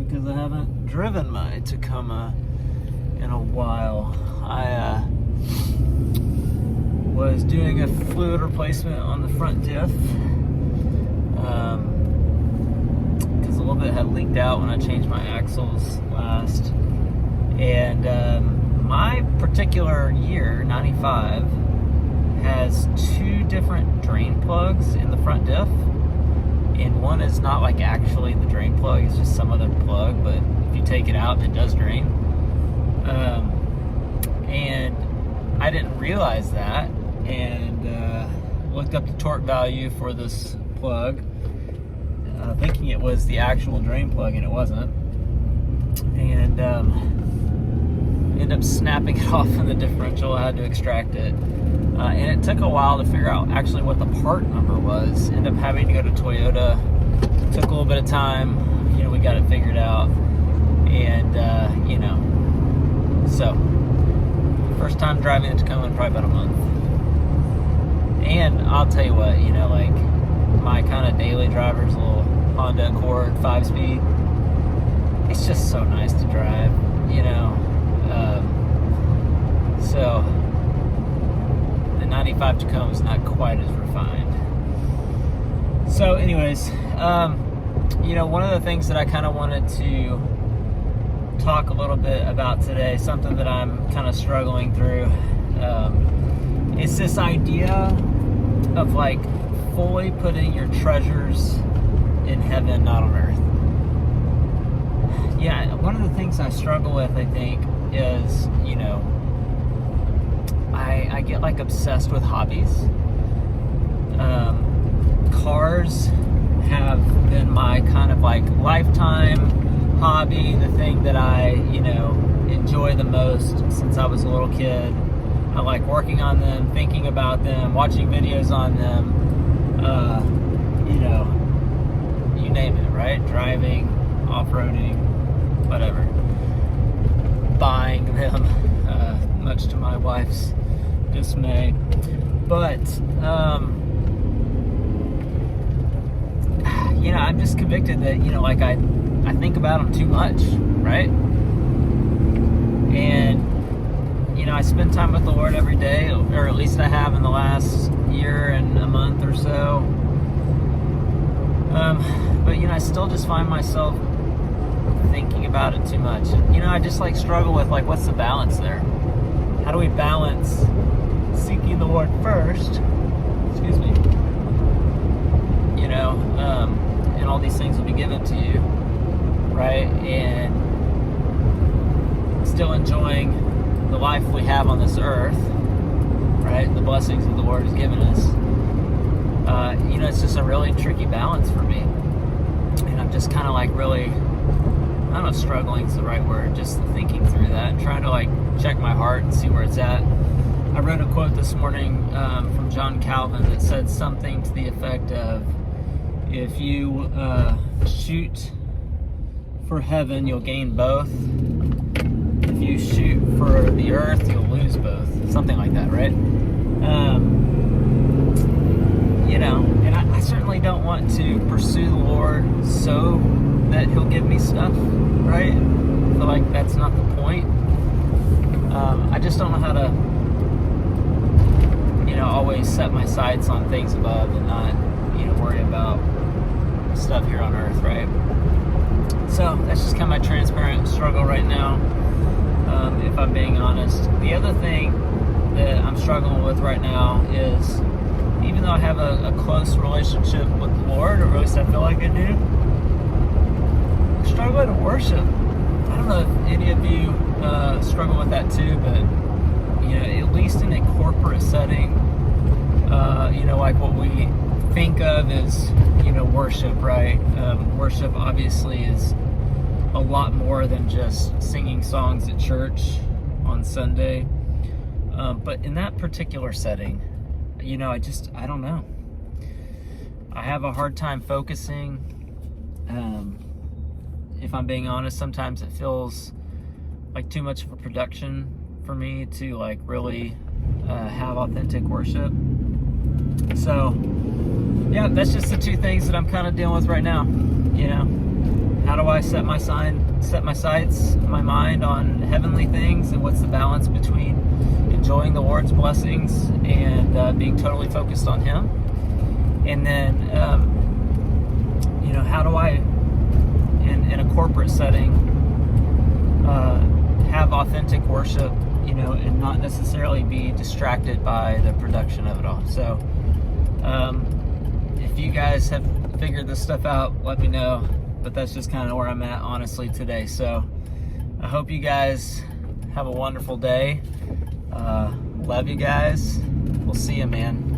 because I haven't driven my Tacoma in a while. I was doing a fluid replacement on the front diff because a little bit had leaked out when I changed my axles last. And my particular year, 95, has two different drain plugs in the front diff. And one is not like actually the drain plug, it's just some other plug, but if you take it out, it does drain. And I didn't realize that, and looked up the torque value for this plug, thinking it was the actual drain plug, and it wasn't. And ended up snapping it off in the differential. I had to extract it. And it took a while to figure out actually what the part number was. Ended up having to go to Toyota. Took a little bit of time. We got it figured out. And, so first time driving the Tacoma in probably about a month. And I'll tell you what, like my kind of daily driver's a little Honda Accord 5-speed. It's just so nice to drive, so the 95 Tacoma is not quite as refined. So anyways, one of the things that I kind of wanted to talk a little bit about today, something that I'm kind of struggling through, is this idea of like fully putting your treasures in heaven, not on earth. Yeah, one of the things I struggle with, I think, is, I get like obsessed with hobbies. Cars have been my kind of like lifetime hobby, the thing that I, enjoy the most since I was a little kid. I like working on them, thinking about them, watching videos on them, you name it, right? Driving, off-roading, whatever. Buying them, much to my wife's dismay. But, I'm just convicted that, I think about them too much, right? And, I spend time with the Lord every day, or at least I have in the last year and a month or so. But, I still just find myself thinking about it too much. And, I just struggle with what's the balance there? How do we balance seeking the Lord first? Excuse me. And all these things will be given to you, right? And still enjoying the life we have on this earth, right? The blessings that the Lord has given us. It's just a really tricky balance for me. And I'm just kind of really, I don't know if struggling is the right word, just thinking through that and trying to check my heart and see where it's at. I read a quote this morning from John Calvin that said something to the effect of, if you shoot for heaven, you'll gain both. If you shoot for the earth, you'll lose both. Something like that, right? And I certainly don't want to pursue the Lord so that He'll give me stuff, right? I feel like that's not the point. I just don't know how to, always set my sights on things above and not, worry about stuff here on earth, right? So that's just kind of my transparent struggle right now, if I'm being honest. The other thing that I'm struggling with right now is, even though I have a close relationship with the Lord, or at least I feel like I do, I'm struggling to worship. I don't know if any of you struggle with that too, but at least in a corporate setting, like what we think of as worship, right? Worship obviously is a lot more than just singing songs at church on Sunday, but in that particular setting, I don't know. I have a hard time focusing. If I'm being honest, sometimes it feels like too much of a production for me to really have authentic worship. So yeah, that's just the two things that I'm kind of dealing with right now. how do I set my sights, my mind on heavenly things, and what's the balance between enjoying the Lord's blessings and being totally focused on Him? And then, how do I, in a corporate setting, have authentic worship, and not necessarily be distracted by the production of it all? So, if you guys have figured this stuff out, let me know. But that's just kind of where I'm at, honestly, today. So I hope you guys have a wonderful day. Love you guys. We'll see you, man.